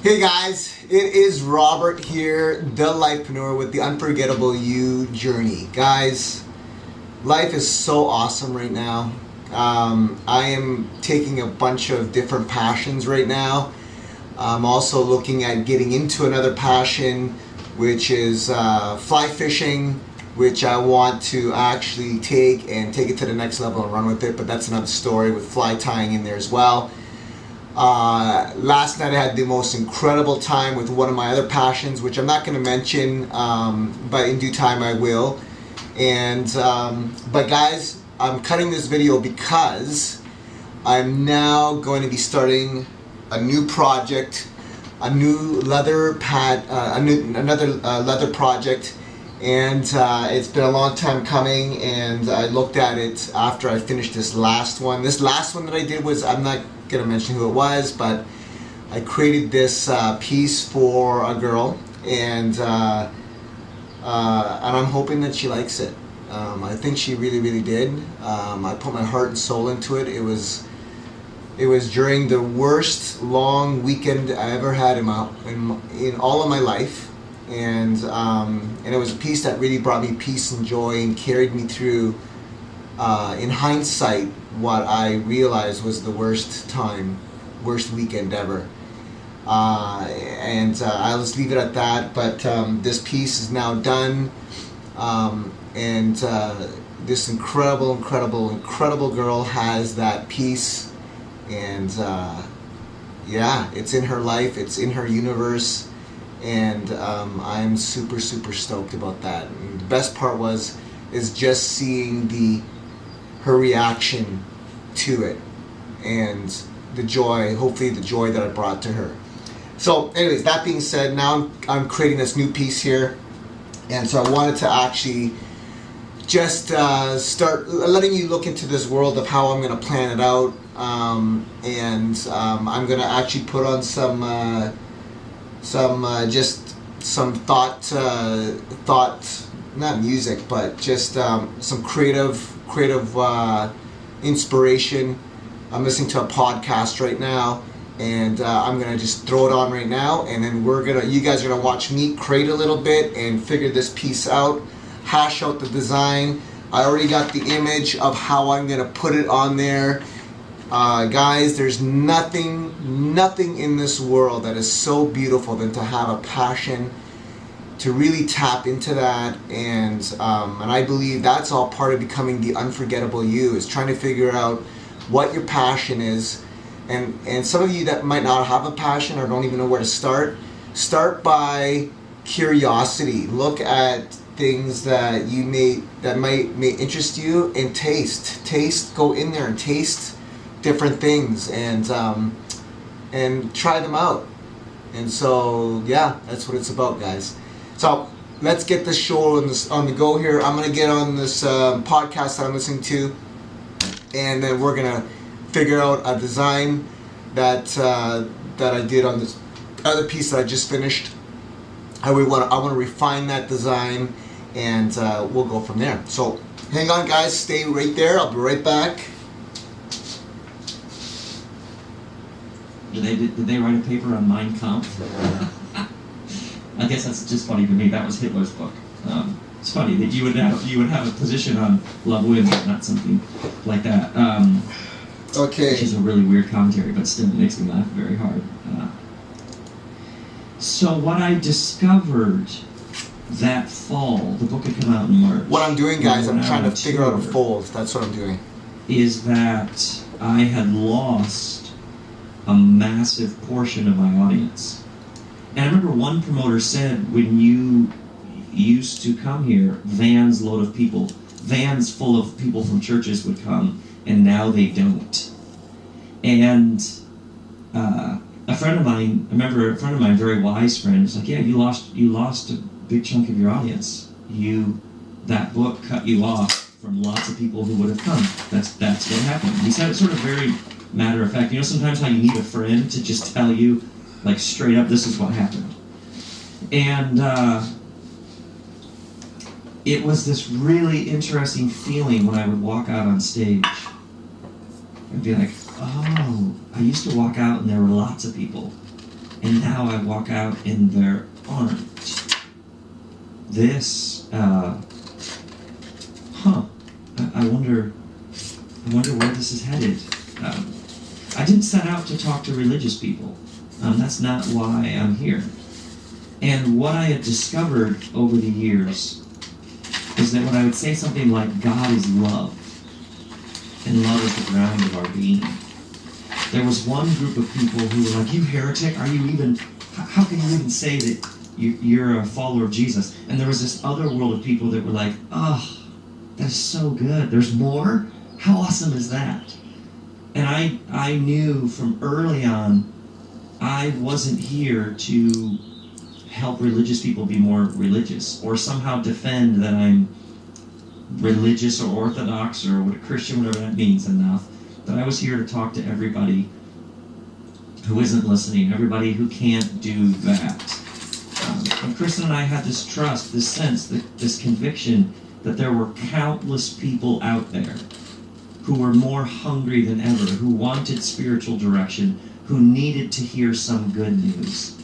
Hey guys, it is Robert here, the Lifepreneur with the Unforgettable You journey. Guys, life is so awesome right now. I am taking a bunch of different passions right now. I'm also looking at getting into another passion, which is fly fishing, which I want to actually take it to the next level and run with it, but that's another story with fly tying in there as well. Last night I had the most incredible time with one of my other passions, which I'm not going to mention, but in due time I will. But guys, I'm cutting this video because I'm now going to be starting a new project, a new leather pad, another leather project, and it's been a long time coming. And I looked at it after I finished this last one. This last one that I did was, I'm not gonna mention who it was, but I created this piece for a girl, and I'm hoping that she likes it. I think she really did. I put my heart and soul into it. It was during the worst long weekend I ever had in all of my life, and it was a piece that really brought me peace and joy and carried me through. In hindsight, what I realized was the worst weekend ever. I'll just leave it at that. But this piece is now done, and this incredible girl has that piece, and yeah, it's in her life, it's in her universe, and I'm super stoked about that. And the best part is just seeing her reaction to it, and the joy, hopefully the joy that I brought to her. So anyways, that being said, now I'm creating this new piece here, and so I wanted to actually just start letting you look into this world of how I'm going to plan it out, I'm going to actually put on some thought, not music, but just some creative inspiration. I'm listening to a podcast right now, and I'm gonna just throw it on right now, and then you guys are gonna watch me create a little bit and figure this piece out, hash out the design. I already got the image of how I'm gonna put it on there. Guys, there's nothing in this world that is so beautiful than to have a passion, to really tap into that, and I believe that's all part of becoming the unforgettable you, is trying to figure out what your passion is. And some of you that might not have a passion or don't even know where to start by curiosity. Look at things that may interest you, and taste, go in there and taste different things, and try them out. And so yeah, that's what it's about, guys. So let's get this show on the go here. I'm gonna get on this podcast that I'm listening to, and then we're gonna figure out a design that I did on this other piece that I just finished. I want to refine that design, and we'll go from there. So hang on, guys. Stay right there. I'll be right back. Did they write a paper on Mein Kampf? I guess that's just funny to me. That was Hitler's book. It's funny that you would have a position on Love Wins, but not something like that. Okay. Which is a really weird commentary, but still makes me laugh very hard. So what I discovered that fall, the book had come out in March. What I'm doing, guys, I'm trying to figure out a fold. That's what I'm doing. Is that I had lost a massive portion of my audience. And I remember one promoter said, when you used to come here, vans full of people from churches would come, and now they don't. And a friend of mine, a very wise friend, was like, yeah, you lost a big chunk of your audience. That book cut you off from lots of people who would have come. That's what happened. He said it sort of very matter of fact. You know, sometimes how you need a friend to just tell you, like, straight up, this is what happened. And it was this really interesting feeling when I would walk out on stage. I'd be like, oh, I used to walk out and there were lots of people. and now I walk out and there aren't. This, I wonder where this is headed. I didn't set out to talk to religious people. That's not why I'm here. And what I had discovered over the years is that when I would say something like, God is love, and love is the ground of our being, there was one group of people who were like, you heretic, how can you even say that you're a follower of Jesus? And there was this other world of people that were like, oh, that's so good. There's more? How awesome is that? And I knew from early on, I wasn't here to help religious people be more religious, or somehow defend that I'm religious or orthodox or what a Christian, whatever that means, enough. That I was here to talk to everybody who isn't listening, everybody who can't do that. And Kristen and I had this trust, this sense, this conviction that there were countless people out there who were more hungry than ever, who wanted spiritual direction, who needed to hear some good news.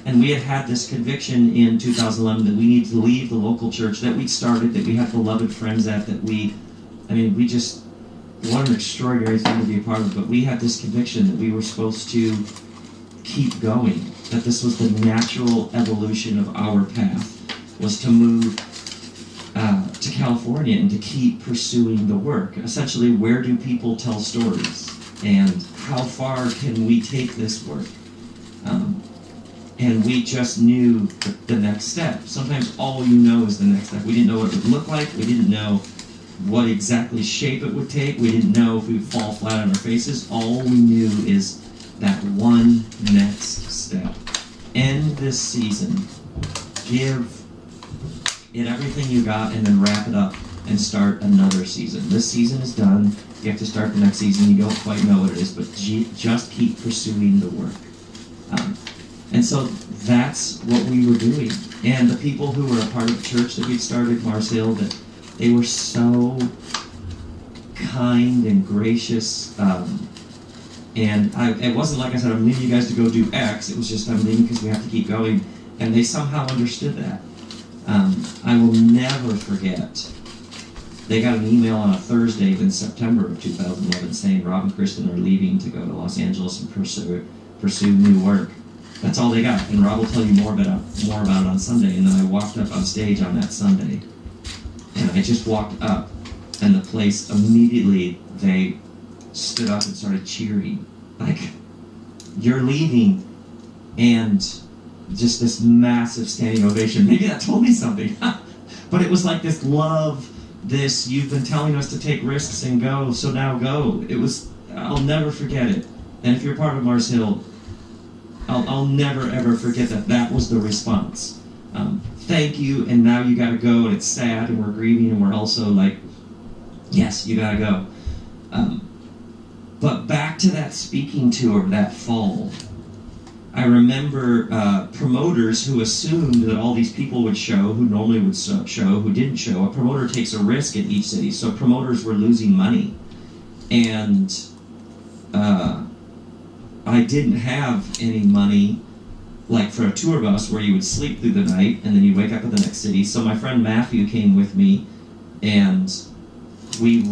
And we had this conviction in 2011 that we needed to leave the local church that we'd started, that we had beloved friends at, what an extraordinary thing to be a part of, but we had this conviction that we were supposed to keep going, that this was the natural evolution of our path, was to move to California and to keep pursuing the work. Essentially, where do people tell stories? And how far can we take this work? And we just knew the next step. Sometimes all you know is the next step. We didn't know what it would look like. We didn't know what exactly shape it would take. We didn't know if we'd fall flat on our faces. All we knew is that one next step. End this season. Give it everything you got and then wrap it up and start another season. This season is done. You have to start the next season. You don't quite know what it is, but just keep pursuing the work. And so that's what we were doing. And the people who were a part of the church that we'd started, Mars Hill, that they were so kind and gracious. And it wasn't like I said, I'm leaving you guys to go do X. It was just, I'm leaving because we have to keep going. And they somehow understood that. I will never forget. They got an email on a Thursday in September of 2011 saying Rob and Kristen are leaving to go to Los Angeles and pursue new work. That's all they got. And Rob will tell you more about it on Sunday. And then I walked up on stage on that Sunday. And I just walked up. And the place immediately, they stood up and started cheering. Like, you're leaving. And just this massive standing ovation. Maybe that told me something. But it was like this love, this, you've been telling us to take risks and go, so now go. It was, I'll never forget it. And if you're part of Mars Hill, I'll never ever forget that was the response. Thank you, and now you gotta go, and it's sad, and we're grieving, and we're also like, yes, you gotta go. But back to that speaking tour that fall, I remember promoters who assumed that all these people would show, who normally would show, who didn't show. A promoter takes a risk in each city, so promoters were losing money. And I didn't have any money, like for a tour bus where you would sleep through the night and then you wake up in the next city. So my friend Matthew came with me, and we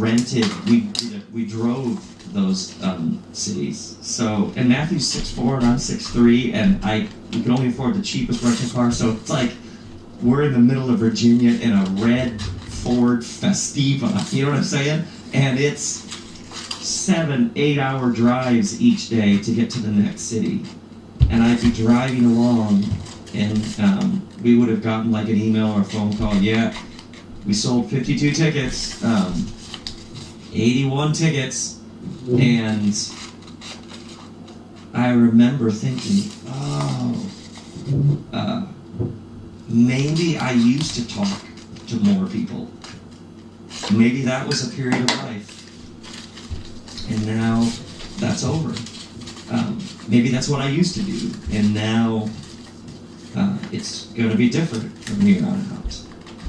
drove those cities. So, and Matthew's 6'4" and I'm 6'3", and we could only afford the cheapest rental car. So it's like we're in the middle of Virginia in a red Ford Festiva. You know what I'm saying? And it's 7-8 hour drives each day to get to the next city. And I'd be driving along, and we would have gotten like an email or a phone call. Yeah, we sold 52 tickets, 81 tickets. And I remember thinking, maybe I used to talk to more people. Maybe that was a period of life. And now that's over. Maybe that's what I used to do. And now it's going to be different from here on out.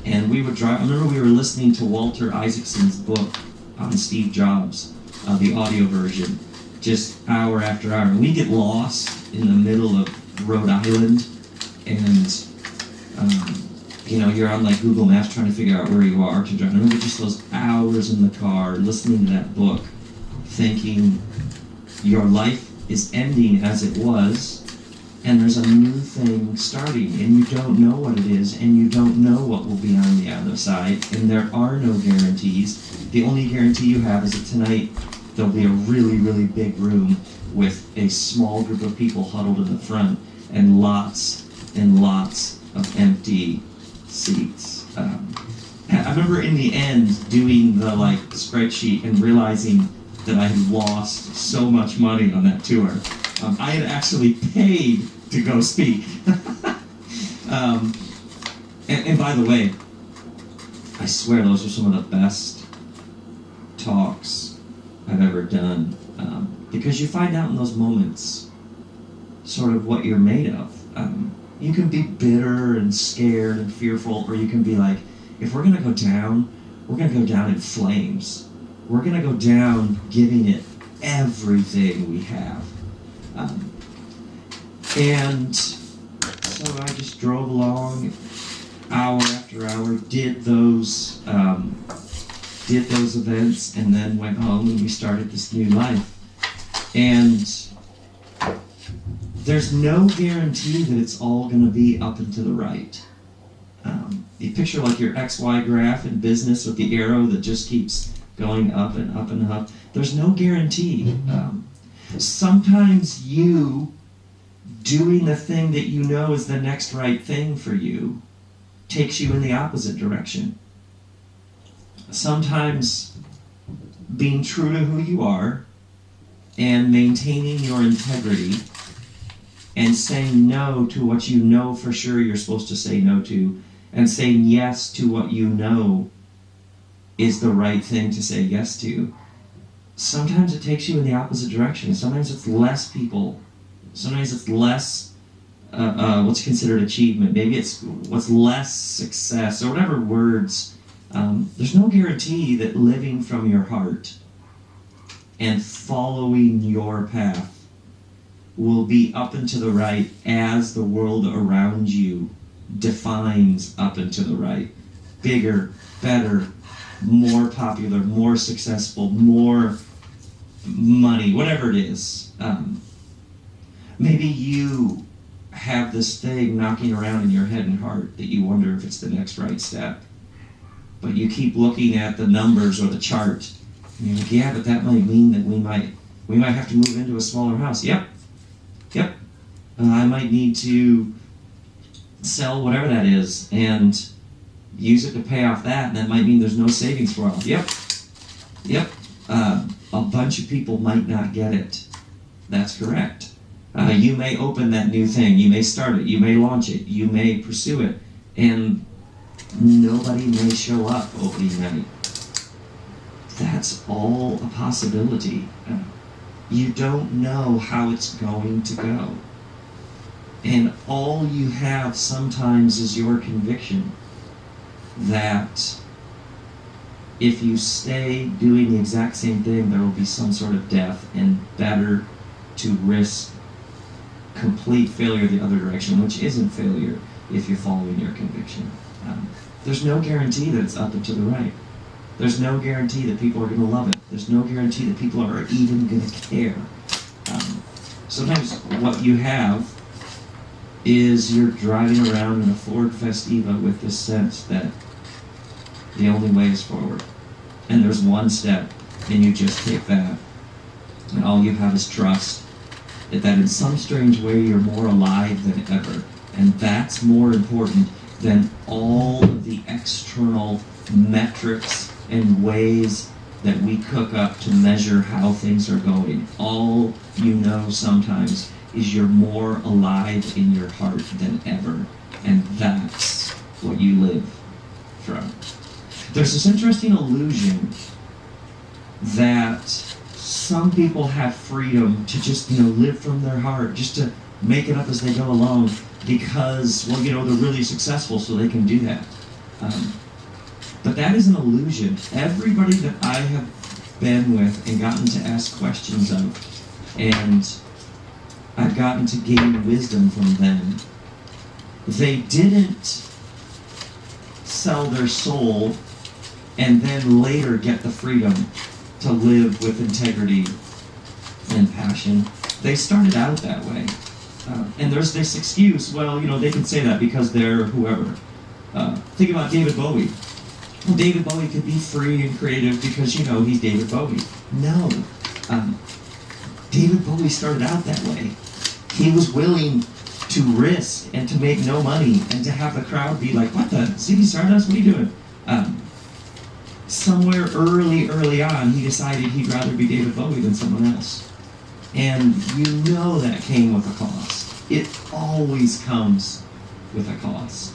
And we would drive. I remember we were listening to Walter Isaacson's book on Steve Jobs. The audio version, just hour after hour. And we get lost in the middle of Rhode Island, and you're on like Google Maps trying to figure out where you are to drive. I remember just those hours in the car listening to that book, thinking your life is ending as it was, and there's a new thing starting, and you don't know what it is, and you don't know what will be on the other side, and there are no guarantees. The only guarantee you have is that tonight there'll be a really, really big room with a small group of people huddled in the front, and lots of empty seats. I remember in the end doing the spreadsheet and realizing that I had lost so much money on that tour. I had actually paid to go speak. And by the way, I swear those are some of the best talks I've ever done, because you find out in those moments sort of what you're made of. You can be bitter and scared and fearful, or you can be like, if we're going to go down, we're going to go down in flames. We're going to go down giving it everything we have. And so I just drove along hour after hour, did those events, and then went home and we started this new life. And there's no guarantee that it's all going to be up and to the right. You picture like your XY graph in business with the arrow that just keeps going up and up and up. There's no guarantee. Sometimes you doing the thing that you know is the next right thing for you takes you in the opposite direction. Sometimes being true to who you are and maintaining your integrity and saying no to what you know for sure you're supposed to say no to, and saying yes to what you know is the right thing to say yes to. Sometimes it takes you in the opposite direction. Sometimes it's less people. Sometimes it's less what's considered achievement. Maybe it's what's less success, or whatever words. There's no guarantee that living from your heart and following your path will be up and to the right as the world around you defines up and to the right. Bigger, better, more popular, more successful, more money, whatever it is. Maybe you have this thing knocking around in your head and heart that you wonder if it's the next right step. But you keep looking at the numbers or the chart, and you're like, yeah, but that might mean that we might have to move into a smaller house. Yep. I might need to sell whatever that is and use it to pay off that, and that might mean there's no savings for it. Yep. A bunch of people might not get it. That's correct. You may open that new thing, you may start it, you may launch it, you may pursue it, and nobody may show up opening night. That's all a possibility. You don't know how it's going to go. And all you have sometimes is your conviction that if you stay doing the exact same thing, there will be some sort of death, and better to risk complete failure the other direction, which isn't failure if you're following your conviction. There's no guarantee that it's up and to the right. There's no guarantee that people are going to love it. There's no guarantee that people are even going to care. Sometimes what you have is you're driving around in a Ford Festiva with this sense that the only way is forward. And there's one step, and you just take that. And all you have is trust that in some strange way you're more alive than ever. And that's more important than all of the external metrics and ways that we cook up to measure how things are going. All you know sometimes is you're more alive in your heart than ever. And that's what you live from. There's this interesting illusion that some people have freedom to just, live from their heart, just to make it up as they go along because, they're really successful, so they can do that. But that is an illusion. Everybody that I have been with and gotten to ask questions of and I've gotten to gain wisdom from them. They didn't sell their soul and then later get the freedom to live with integrity and passion. They started out that way. And there's this excuse, well, they can say that because they're whoever. Think about David Bowie. Well, David Bowie could be free and creative because, he's David Bowie. No. David Bowie started out that way. He was willing to risk and to make no money and to have the crowd be like, what the? Ziggy Stardust? What are you doing? Somewhere early on, he decided he'd rather be David Bowie than someone else. And that came with a cost. It always comes with a cost.